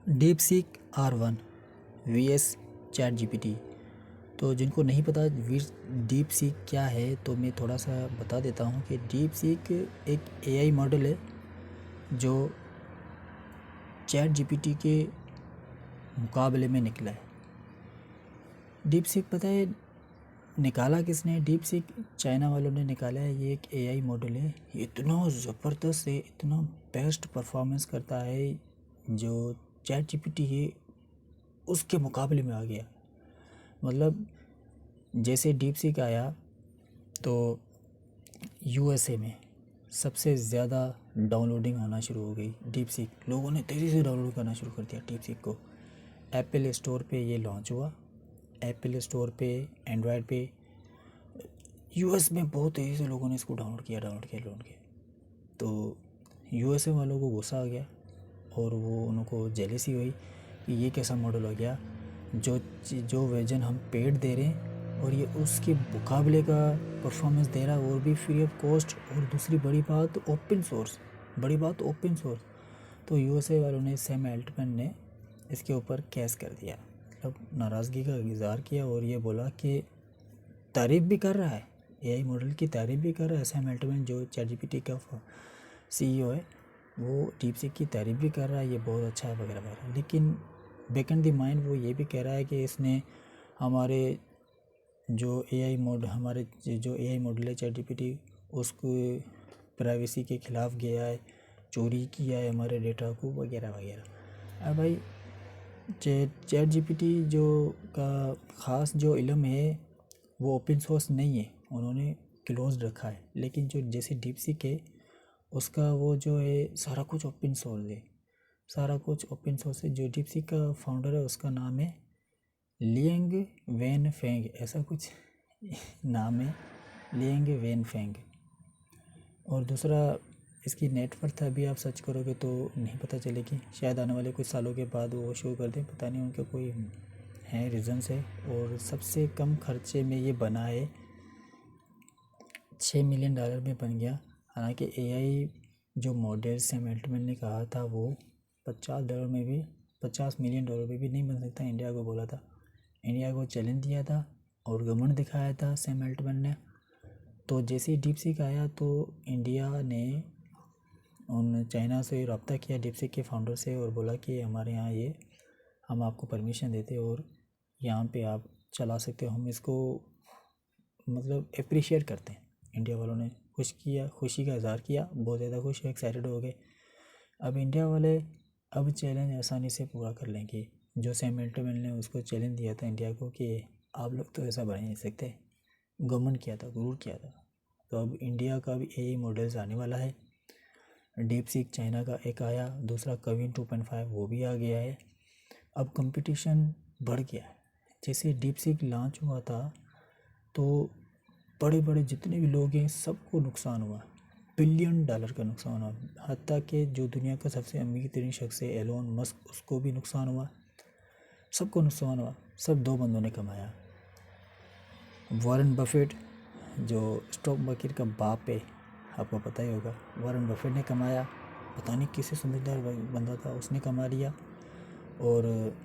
Deep seek R1 vs chat GPT. तो जिनको नहीं पता डीप सीक क्या है, तो मैं थोड़ा सा बता देता हूँ कि डीप सीक एक एआई मॉडल है जो चैट जीपीटी के मुकाबले में निकला है। डीप सीक पता है निकाला किसने? डीप सीक चाइना वालों ने निकाला है। ये एक एआई मॉडल है, इतना ज़बरदस्त है, इतना बेस्ट परफॉर्मेंस करता है, जो चैट जीपीटी है उसके मुकाबले में आ गया। मतलब जैसे डीप सीक आया तो यूएसए में सबसे ज़्यादा डाउनलोडिंग होना शुरू हो गई। डीप सीक लोगों ने तेज़ी से डाउनलोड करना शुरू कर दिया डीप सीक को। एप्पल स्टोर पे ये लॉन्च हुआ, एप्पल स्टोर पे, एंड्रॉयड पे। यूएस में बहुत तेज़ी से लोगों ने इसको डाउनलोड किया। तो यूएसए वालों को गुस्सा आ गया और वो उनको जेलसी हुई कि ये कैसा मॉडल हो गया, जो वर्जन हम पेड दे रहे हैं और ये उसके मुकाबले का परफॉर्मेंस दे रहा है, और भी फ्री ऑफ कॉस्ट। और दूसरी बड़ी बात ओपन सोर्स। तो यूएसए वालों ने, सैम अल्टमैन ने इसके ऊपर केस कर दिया, मतलब नाराज़गी का इज़हार किया और ये बोला कि तारीफ़ भी कर रहा है, एआई मॉडल की तारीफ़ भी कर रहा है। सैम अल्टमैन जो चैट जीपीटी का सीईओ है, वो डीप सीक की तारीफ़ भी कर रहा है, ये बहुत अच्छा है वगैरह वगैरह। लेकिन बैक एंड द माइंड वो ये भी कह रहा है कि इसने हमारे जो एआई मॉडल है चैट जीपीटी, उसको प्राइवेसी के ख़िलाफ़ गया है, चोरी किया है हमारे डेटा को वगैरह वगैरह। अब भाई चैट जीपीटी जो का ख़ास जो इल्म है वो ओपन सोर्स नहीं है, उन्होंने क्लोज रखा है। लेकिन जो जैसे डीप सीक है उसका वो जो है सारा कुछ ओपन सोर्स है। जो डीप सीक का फाउंडर है उसका नाम है लियांग वैनफेंग, ऐसा कुछ नाम है, लियांग वैनफेंग। और दूसरा इसकी नेटवर्थ अभी आप सर्च करोगे तो नहीं पता चलेगी, शायद आने वाले कुछ सालों के बाद वो शो कर दें, पता नहीं उनके कोई है रीज़न्स है। और सबसे कम खर्चे में ये बना है, $6 मिलियन में बन गया। हालांकि एआई जो मॉडल सैम अल्टमैन ने कहा था वो $50 मिलियन में भी नहीं बन सकता। इंडिया को बोला था, इंडिया को चैलेंज दिया था और घमंड दिखाया था सैम अल्टमैन ने। तो जैसे ही डीप सीक आया तो इंडिया ने उन चाइना से रब्ता किया डीप सीक के फाउंडर से और बोला कि हमारे यहाँ ये हम आपको परमिशन देते और यहाँ पे आप चला सकते हो, हम इसको मतलब अप्रिशिएट करते हैं। इंडिया वालों ने खुशी का इज़हार किया, बहुत ज़्यादा खुश, एक्साइटेड हो गए। अब इंडिया वाले अब चैलेंज आसानी से पूरा कर लेंगे। जो सैम अल्टमैन ने उसको चैलेंज दिया था इंडिया को कि आप लोग तो ऐसा बना नहीं सकते, गवर्नमेंट किया था, गुरूर किया था। तो अब इंडिया का भी एआई मॉडल्स आने वाला है। डीप सीक चाइना का एक आया, दूसरा कविन 2.5 वो भी आ गया है। अब कंपटीशन बढ़ गया है। जैसे डीप सीक लॉन्च हुआ था तो बड़े बड़े जितने भी लोग हैं सबको नुकसान हुआ, $1 बिलियन का नुकसान हुआ। हत्ता कि जो दुनिया का सबसे अमीर तरीन शख्स है एलोन मस्क, उसको भी नुकसान हुआ, सबको नुकसान हुआ। सब दो बंदों ने कमाया। वॉरेन बफेट जो स्टॉक मार्केट का बाप है, आपको पता ही होगा, वॉरेन बफेट ने कमाया, पता नहीं किसी समझदार बंदा था उसने कमा लिया। और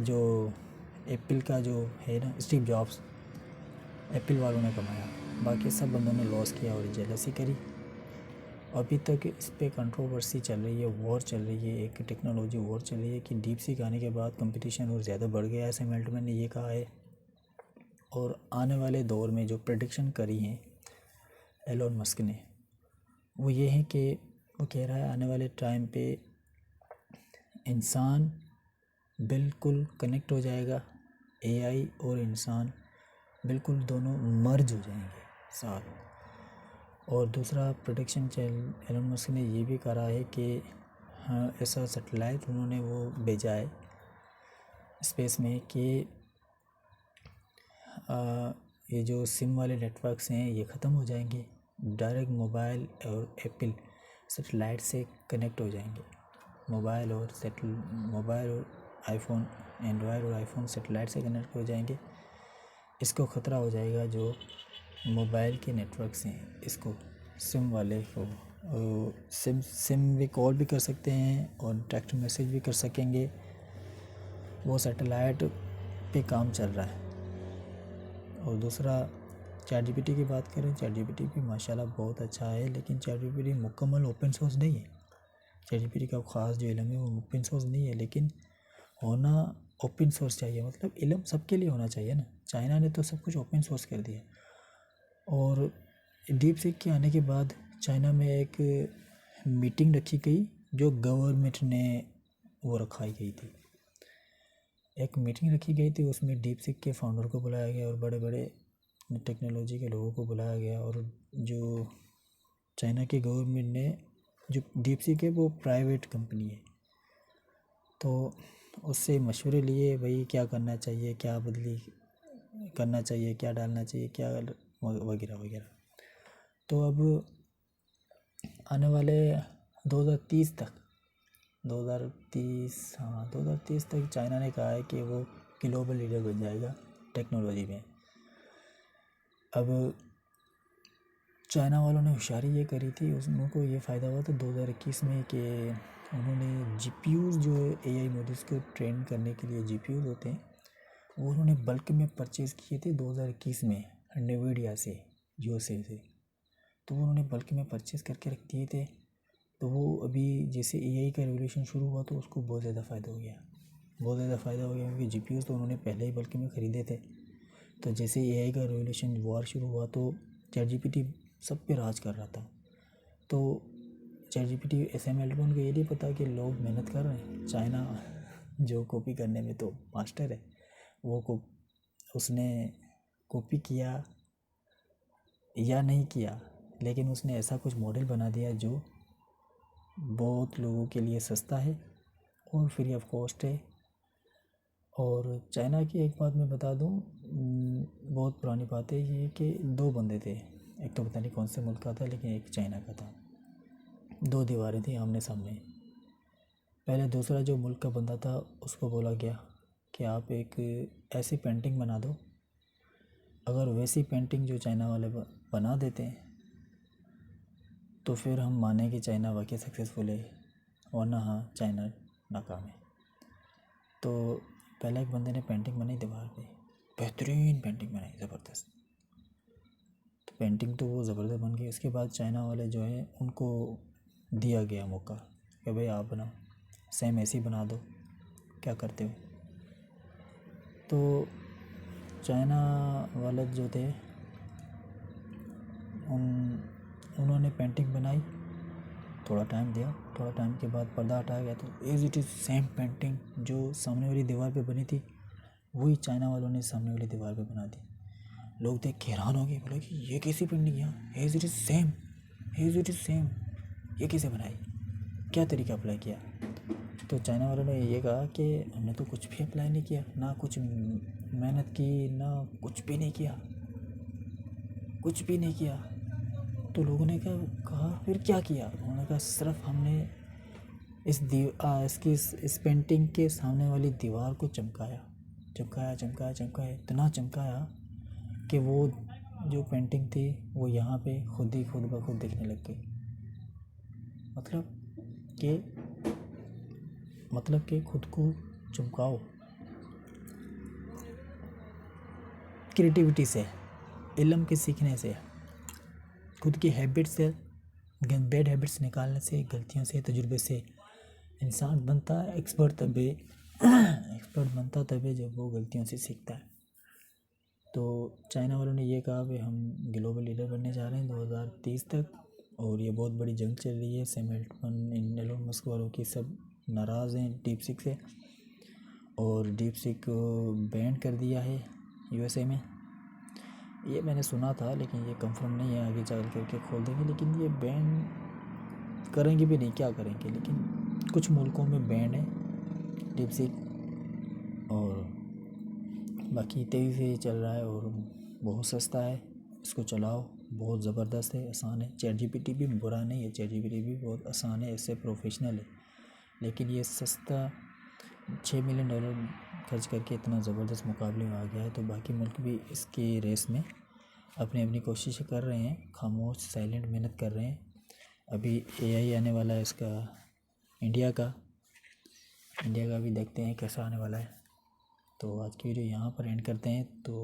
जो एप्पल का जो है ना, स्टीव जॉब्स, एप्पल वालों ने कमाया। बाकी सब बंदों ने लॉस किया और जेलसी करी। अभी तक इस पर कंट्रोवर्सी चल रही है, वॉर चल रही है, एक टेक्नोलॉजी वॉर चल रही है कि डीप सीक आने के बाद कंपटीशन और ज़्यादा बढ़ गया है, सैम अल्टमैन ने ये कहा है। और आने वाले दौर में जो प्रेडिक्शन करी हैं एलोन मस्क ने, वो ये है कि वो कह रहा है आने वाले टाइम पे इंसान बिल्कुल कनेक्ट हो जाएगा, एआई और इंसान बिल्कुल दोनों मर्ज हो जाएंगे साथ। और दूसरा प्रोडक्शन एलोन मस्क ने ये भी करा है कि हाँ, ऐसा सैटेलाइट उन्होंने वो भेजा है स्पेस में कि ये जो सिम वाले नेटवर्क्स हैं ये ख़त्म हो जाएंगे, डायरेक्ट मोबाइल और एप्पल सैटेलाइट से कनेक्ट हो जाएंगे। मोबाइल और आईफोन, एंड्रॉयड और आईफोन सैटेलाइट से कनेक्ट हो जाएंगे। इसको ख़तरा हो जाएगा जो मोबाइल के नेटवर्क्स हैं, इसको सिम वाले को सिम भी कॉल भी कर सकते हैं और टेक्स्ट मैसेज भी कर सकेंगे। वो सैटेलाइट पे काम चल रहा है। और दूसरा चैट जीपीटी की बात करें, चैट जीपीटी भी माशाल्लाह बहुत अच्छा है, लेकिन चैट जीपीटी मुकम्मल ओपन सोर्स नहीं है। चैट जीपीटी का ख़ास जो इल्म है वो ओपन सोर्स नहीं है, लेकिन होना ओपन सोर्स चाहिए। मतलब इल्म सबके लिए होना चाहिए ना। चाइना ने तो सब कुछ ओपन सोर्स कर दिया। और डीप सीक के आने के बाद चाइना में एक मीटिंग रखी गई जो गवर्नमेंट ने वो रखाई गई थी। एक मीटिंग रखी गई थी, उसमें डीप सीक के फाउंडर को बुलाया गया और बड़े बड़े टेक्नोलॉजी के लोगों को बुलाया गया। और जो चाइना की गवर्नमेंट ने, जो डीप सीक है वो प्राइवेट कंपनी है, तो उससे मशवरे लिए भाई क्या करना चाहिए, क्या बदली करना चाहिए, क्या डालना चाहिए, क्या वगैरह वगैरह। तो अब आने वाले 2030 तक 2030 तक चाइना ने कहा है कि वो ग्लोबल लीडर बन जाएगा टेक्नोलॉजी में। अब चाइना वालों ने होशियारी ये करी थी, उनको ये फ़ायदा हुआ था 2021 में कि उन्होंने जीपीयूज़ जो एआई मॉडल्स को ट्रेन करने के लिए जीपीयूज़ होते हैं, वो उन्होंने बल्क में परचेज़ किए थे 2021 में NVIDIA से, यूएसए से। तो वो उन्होंने बल्क में परचेज़ करके रख दिए थे। तो वो अभी जैसे एआई का रेवोल्यूशन शुरू हुआ तो उसको बहुत ज़्यादा फ़ायदा हो गया, क्योंकि जीपीयूज़ तो उन्होंने पहले ही बल्क में ख़रीदे थे। तो जैसे एआई का रेवोल्यूशन वॉर शुरू हुआ तो चैट जीपीटी सब पे राज कर रहा था। तो चैट जीपीटी SML को उनको ये नहीं पता कि लोग मेहनत कर रहे हैं। चाइना जो कॉपी करने में तो मास्टर है, वो उसने कॉपी किया या नहीं किया, लेकिन उसने ऐसा कुछ मॉडल बना दिया जो बहुत लोगों के लिए सस्ता है और फ्री ऑफ कॉस्ट है। और चाइना की एक बात मैं बता दूं, बहुत पुरानी बात है ये कि 2 बंदे थे, एक तो पता नहीं कौन से मुल्क का था लेकिन एक चाइना का था। 2 दीवारें थी आमने सामने। पहले दूसरा जो मुल्क का बंदा था उसको बोला गया कि आप एक ऐसी पेंटिंग बना दो, अगर वैसी पेंटिंग जो चाइना वाले बना देते हैं तो फिर हम माने कि चाइना वाकई सक्सेसफुल है, वरना हाँ चाइना नाकाम है। तो पहले एक बंदे ने पेंटिंग बनाई दीवार पे, बेहतरीन पेंटिंग बनाई, ज़बरदस्त। तो पेंटिंग तो वो ज़बरदस्त बन गई। उसके बाद चाइना वाले जो है उनको दिया गया मौका कि भाई आप बनाओ, सेम ऐसी बना दो, क्या करते हो। तो चाइना वाले जो थे उन्होंने पेंटिंग बनाई, थोड़ा टाइम दिया, थोड़ा टाइम के बाद पर्दा हटाया गया तो as it is same painting जो सामने वाली दीवार पे बनी थी वही चाइना वालों ने सामने वाली दीवार पे बना दी। लोग देख के हैरान हो गए, बोले कि ये कैसी पेंटिंग यहाँ, as it is same, as it is same, ये कैसे बनाई, क्या तरीका अप्लाई किया। तो चाइना वालों ने ये कहा कि हमने तो कुछ भी अप्लाई नहीं किया, ना कुछ मेहनत की, ना कुछ भी नहीं किया, कुछ भी नहीं किया। तो लोगों ने कहा फिर क्या किया। उन्होंने कहा सिर्फ हमने इस पेंटिंग के सामने वाली दीवार को चमकाया, इतना चमकाया कि वो जो पेंटिंग थी वो यहाँ पे खुद ब खुद दिखने लग गई। मतलब कि खुद को चमकाओ क्रिएटिविटी से, इल्म के सीखने से, खुद की हैबिट से, बैड हैबिट्स निकालने से, गलतियों से, तजुर्बे से इंसान बनता है एक्सपर्ट बनता तभी जब वो गलतियों से सीखता है। तो चाइना वालों ने ये कहा कि हम ग्लोबल लीडर बनने जा रहे हैं 2030 तक, और ये बहुत बड़ी जंग चल रही है। सैम अल्टमैन, एलोन मस्क वालों की सब नाराज़ हैं डीप सीक से, और डीप सीक को बैन कर दिया है USA में। ये मैंने सुना था लेकिन ये कंफर्म नहीं है, आगे चल करके खोल देंगे। लेकिन ये बैन करेंगे भी नहीं, क्या करेंगे, लेकिन कुछ मुल्कों में बैन है डीप सीक, और बाकी तेज़ी से चल रहा है और बहुत सस्ता है, इसको चलाओ, बहुत ज़बरदस्त है, आसान है। चैट जीपीटी भी बुरा नहीं है, चैट जीपीटी भी बहुत आसान है, इससे प्रोफेशनल है, लेकिन ये सस्ता $6 मिलियन खर्च करके इतना ज़बरदस्त मुकाबले में आ गया है। तो बाकी मुल्क भी इसकी रेस में अपनी अपनी कोशिश कर रहे हैं, खामोश साइलेंट मेहनत कर रहे हैं, अभी एआई आने वाला है इसका, इंडिया का भी देखते हैं कैसा आने वाला है। तो आज की वीडियो यहाँ पर एंड करते हैं। तो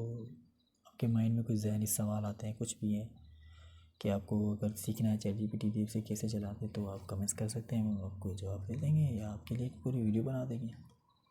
आपके माइंड में कुछ ज़हनी सवाल आते हैं, कुछ भी है कि आपको अगर सीखना है ChatGPT डीप से कैसे चलाते, तो आप कमेंट्स कर सकते हैं, हम आपको जवाब दे देंगे या आपके लिए पूरी वीडियो बना देंगे।